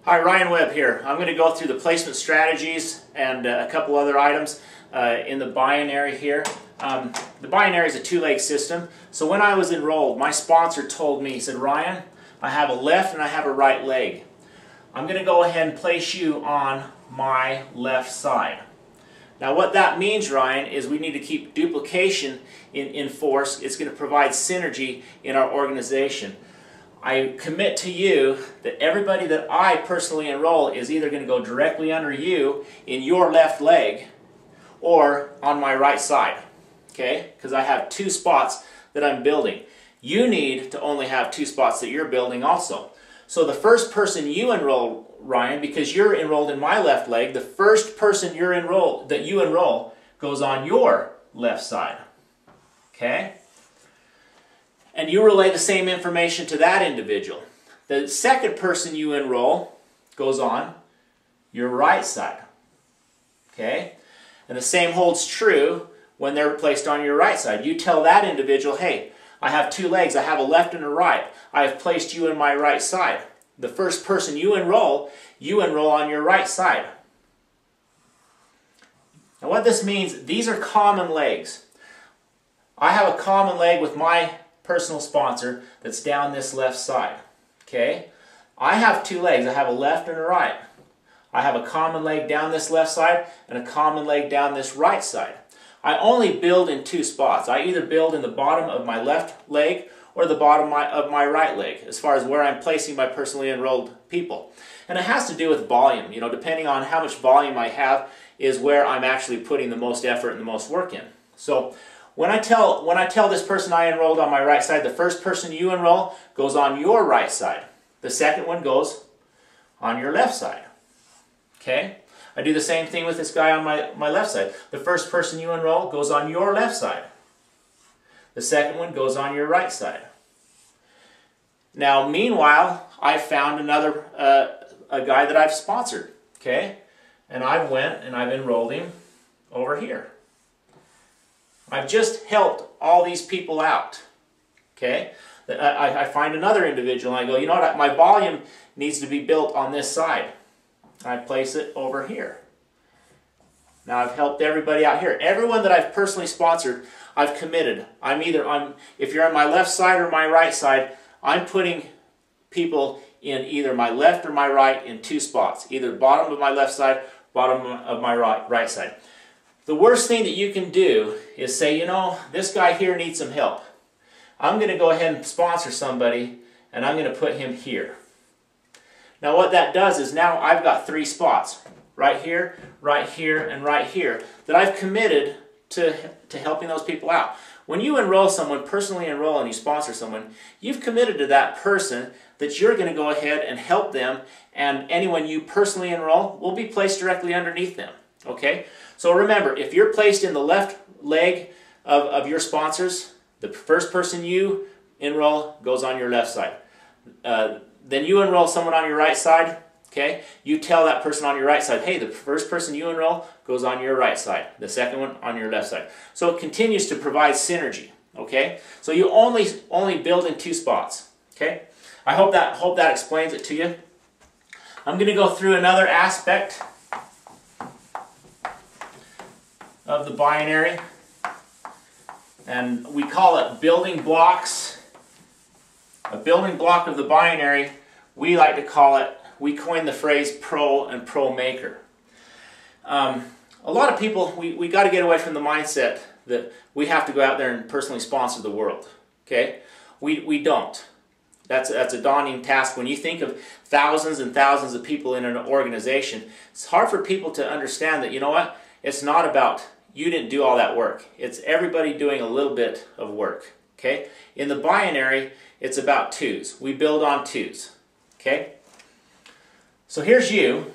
Hi, Ryan Webb here. I'm going to go through the placement strategies and a couple other items in the binary here. The binary is a two-leg system. So when I was enrolled, my sponsor told me, he said, Ryan, I have a left and I have a right leg. I'm going to go ahead and place you on my left side. Now what that means, Ryan, is we need to keep duplication in force. It's going to provide synergy in our organization. I commit to you that everybody that I personally enroll is either going to go directly under you in your left leg or on my right side, okay? Because I have two spots that I'm building. You need to only have two spots that you're building also. So the first person you enroll, Ryan, because you're enrolled in my left leg, the first person you enroll goes on your left side, okay? And you relay the same information to that individual. The second person you enroll goes on your right side. Okay? And the same holds true when they're placed on your right side. You tell that individual, hey, I have two legs, I have a left and a right. I have placed you in my right side. The first person you enroll on your right side. Now what this means, these are common legs. I have a common leg with my personal sponsor that's down this left side. Okay? I have two legs. I have a left and a right. I have a common leg down this left side and a common leg down this right side. I only build in two spots. I either build in the bottom of my left leg or the bottom of my right leg as far as where I'm placing my personally enrolled people. And it has to do with volume. You know, depending on how much volume I have is where I'm actually putting the most effort and the most work in. So When I tell this person I enrolled on my right side, the first person you enroll goes on your right side. The second one goes on your left side. Okay? I do the same thing with this guy on my left side. The first person you enroll goes on your left side. The second one goes on your right side. Now, meanwhile, I found another a guy that I've sponsored. Okay? And I went and I've enrolled him over here. I've just helped all these people out, okay? I find another individual and I go, you know what, my volume needs to be built on this side. I place it over here. Now I've helped everybody out here. Everyone that I've personally sponsored, I've committed. If you're on my left side or my right side, I'm putting people in either my left or my right in two spots. Either bottom of my left side, bottom of my right side. The worst thing that you can do is say, you know, this guy here needs some help. I'm going to go ahead and sponsor somebody, and I'm going to put him here. Now what that does is now I've got three spots, right here, and right here, that I've committed to helping those people out. When you enroll someone, personally enroll, and you sponsor someone, you've committed to that person that you're going to go ahead and help them, and anyone you personally enroll will be placed directly underneath them. Okay? So remember, if you're placed in the left leg of your sponsors, the first person you enroll goes on your left side. Then you enroll someone on your right side, okay? You tell that person on your right side, hey, the first person you enroll goes on your right side. The second one on your left side. So it continues to provide synergy, okay? So you only build in two spots, okay? I hope that explains it to you. I'm going to go through another aspect of the binary, and we call it building blocks. A building block of the binary, we like to call it, we coined the phrase pro and pro maker. A lot of people, we got to get away from the mindset that we have to go out there and personally sponsor the world. Okay? We don't. That's a daunting task. When you think of thousands and thousands of people in an organization, it's hard for people to understand that, you know what, it's not about you didn't do all that work. It's everybody doing a little bit of work. Okay? In the binary, it's about twos. We build on twos. Okay? So here's you.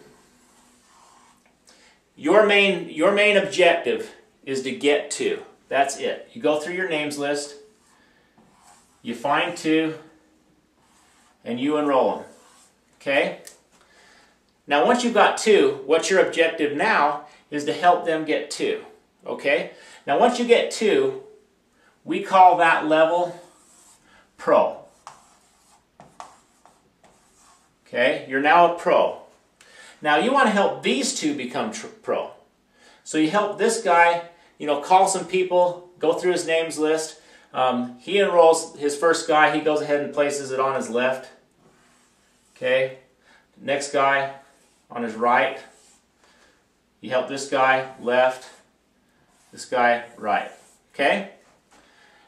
Your main objective is to get two. That's it. You go through your names list, you find two, and you enroll them. Okay? Now once you've got two, what's your objective now is to help them get two. Okay? Now once you get two, we call that level pro. Okay? You're now a pro. Now you want to help these two become pro. So you help this guy, you know, call some people, go through his names list. He enrolls his first guy, he goes ahead and places it on his left. Okay, next guy on his right. You help this guy left, this guy right. Okay?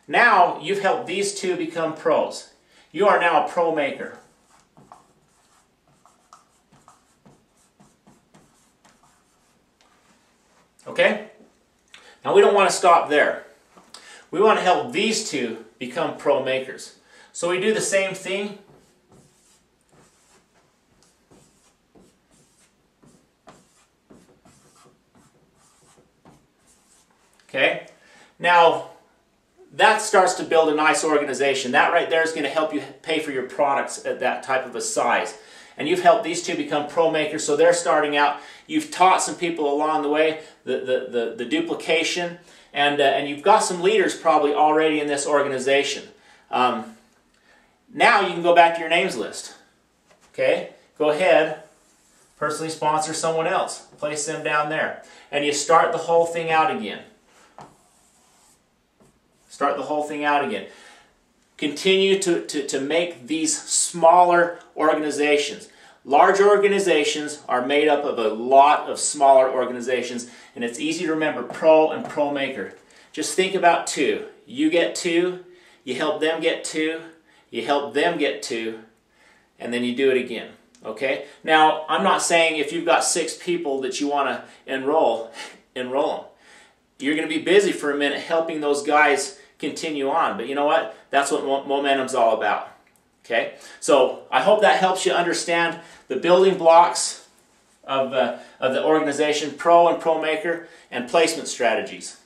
Now you've helped these two become pros. You are now a pro maker. Okay? Now we don't want to stop there. We want to help these two become pro makers. So we do the same thing. Okay? Now that starts to build a nice organization. That right there is going to help you pay for your products at that type of a size. And you've helped these two become pro makers, so they're starting out. You've taught some people along the way the duplication, and you've got some leaders probably already in this organization. Now you can go back to your names list. Okay? Go ahead, personally sponsor someone else. Place them down there. And you start the whole thing out again. Start the whole thing out again. Continue to make these smaller organizations. Large organizations are made up of a lot of smaller organizations, and it's easy to remember pro and pro maker. Just think about two. You get two, you help them get two, you help them get two, and then you do it again. Okay? Now, I'm not saying if you've got 6 people that you want to enroll them. You're going to be busy for a minute helping those guys continue on. But you know what? That's what momentum's all about. Okay? So I hope that helps you understand the building blocks of the organization, pro and pro maker, and placement strategies.